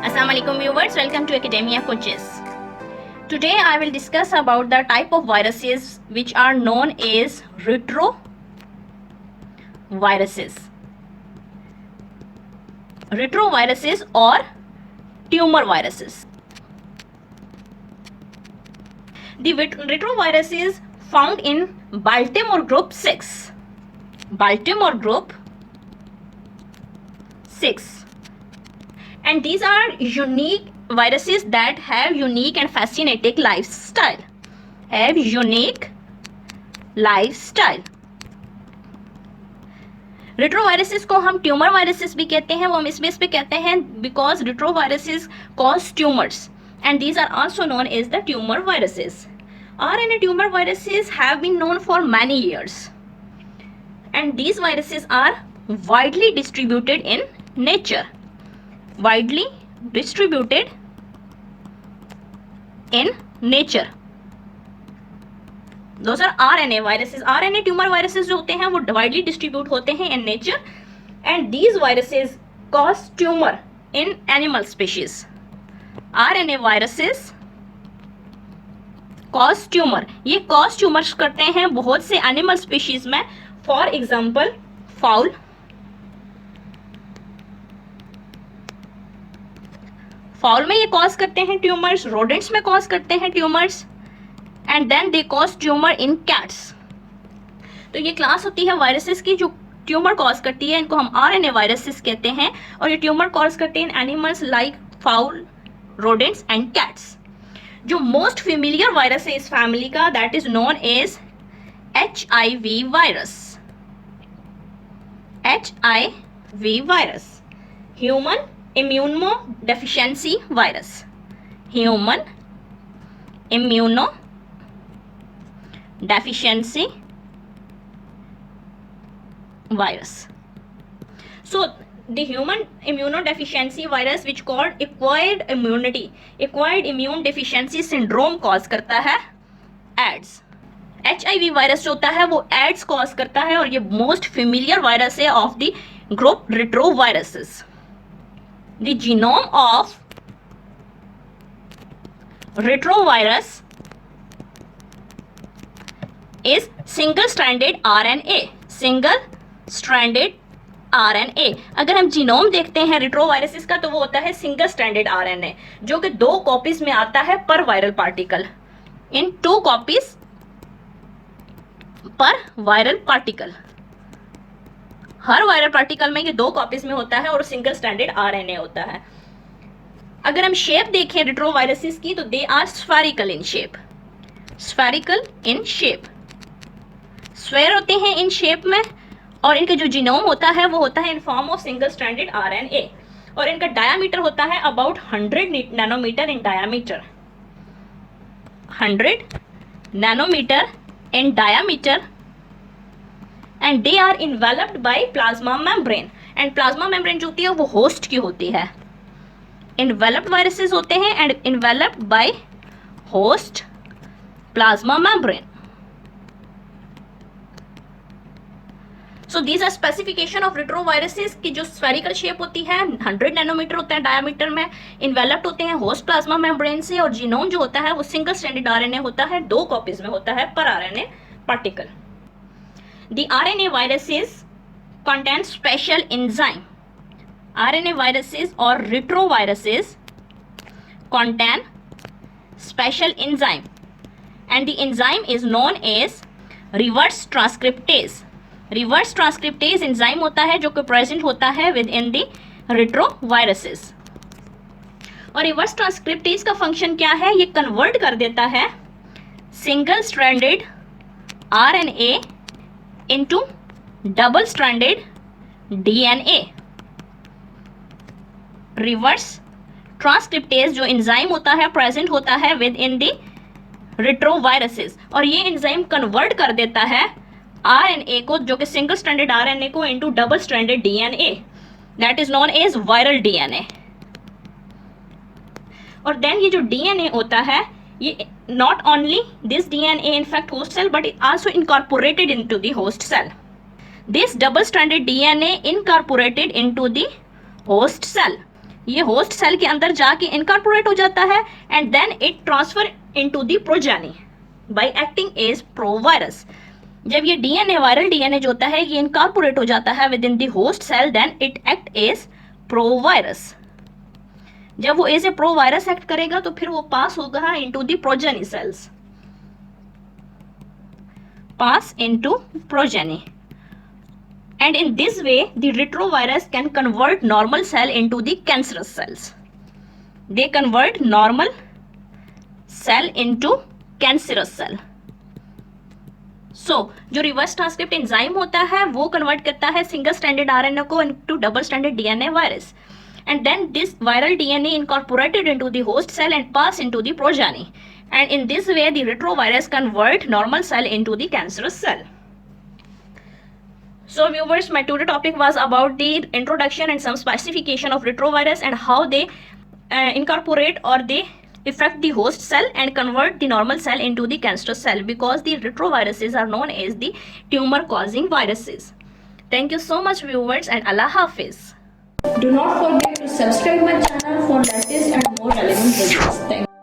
Assalamu alaikum viewers, welcome to Academia Coaches. Today I will discuss about the type of viruses which are known as retroviruses. Retroviruses or tumor viruses. The retroviruses found in Baltimore group 6. Baltimore group 6. And these are unique viruses that have unique and fascinating lifestyle. Retroviruses को हम tumour viruses भी कहते हैं, वो हम इसमें इस पे कहते हैं because retroviruses cause tumours and these are also known as the tumor viruses. RNA tumor viruses have been known for many years and these viruses are widely distributed in nature. Widely distributed in nature. Those are RNA viruses. RNA tumor viruses जो होते हैं वो widely distribute होते हैं in nature and these viruses cause tumor in animal species. RNA viruses cause tumor. ये cause tumors करते हैं बहुत से animal species में. For example, fowl, फाउल में ये कॉज करते हैं ट्यूमर्स, रोडेंट्स में कॉज करते हैं tumours and then they cause tumour in cats. तो ये क्लास होती है वायरसेस की जो ट्यूमर कॉज करती है, इनको हम आरएनए वायरसेस कहते हैं और ये ट्यूमर कॉज करते हैं animals like fowl, rodents and cats. जो मोस्ट फेमिलियर वायरस है इस फैमिली का that is known as HIV virus. HIV virus, human immunodeficiency virus. Human immunodeficiency virus. So the human immunodeficiency virus which called acquired immune deficiency syndrome cause करता है AIDS. HIV virus जो होता है वो AIDS cause करता है और ये मोस्ट फेमिलियर वायरस है of the group retroviruses. The genome of retrovirus is single-stranded RNA. Single-stranded RNA. अगर हम जीनोम देखते हैं रेट्रोवायरसेस का तो वो होता है सिंगल स्ट्रैंडेड RNA जो कि 2 कॉपीज में आता है पर वायरल पार्टिकल. इन 2 कॉपीज पर वायरल पार्टिकल. हर वायरल पार्टिकल में ये 2 कॉपीज में होता है और सिंगल स्टैंडर्ड RNA होता है. अगर हम शेप देखें रेट्रोवायरसेस की तो they are spherical in shape. Spherical in shape, sphere होते हैं इन शेप में और इनका जो जीनोम होता है वो होता है in form of single standard RNA और इनका डायामीटर होता है about 100 nanometre in diameter. 100 nanometre in diameter and they are enveloped by plasma membrane and plasma membrane जो होती है वो होस्ट की होती है. enveloped viruses होते हैं and enveloped by host plasma membrane. So these are specification of retroviruses की जो spherical shape होती है 100 नैनोमीटर होता है डायमीटर में, enveloped होते हैं host plasma membrane से और जीनोम जो होता है वो सिंगल स्ट्रैंडेड RNA होता है, 2 कॉपीज में होता है पर RNA particle. The RNA viruses contain special enzyme. RNA viruses or retroviruses contain special enzyme and the enzyme is known as reverse transcriptase. Reverse transcriptase enzyme होता है जो कि present होता है within the retroviruses. और reverse transcriptase का function क्या है? ये convert कर देता है single stranded RNA into double stranded DNA. Reverse transcriptase जो एंजाइम होता है प्रेजेंट होता है विद इन द रेट्रोवायरसेस और ये एंजाइम कन्वर्ट कर देता है RNA को जो कि सिंगल स्ट्रैंडेड RNA को into double stranded DNA that is known as viral DNA. और देन ये जो DNA होता है ये not only this DNA infect host cell but it also incorporated into the host cell. This double stranded DNA incorporated into the host cell. ये host cell के अंदर जाके इनकॉर्पोरेट हो जाता है and then it transfer into the progeny by acting as provirus. जब ये DNA viral DNA जो होता है ये इनकॉर्पोरेट हो जाता है within the host cell, then it act as provirus. जब वो एज ए प्रोवायरस एक्ट करेगा तो फिर वो पास होगा into the progeny cells, pass into progeny, and in this way the retrovirus can convert normal cell into the cancerous cells. They convert normal cell into cancerous cell. So जो reverse transcript enzyme होता है वो convert करता है single stranded RNA को into double stranded DNA virus, and then this viral DNA incorporated into the host cell and pass into the progeny, and in this way the retrovirus convert normal cell into the cancerous cell. So viewers, my today topic was about the introduction and some specification of retrovirus and how they incorporate or they affect the host cell and convert the normal cell into the cancerous cell, because the retroviruses are known as the tumor causing viruses. Thank you so much viewers, and Allah Hafiz. Do not forget to subscribe my channel for latest and more relevant videos. Thank you.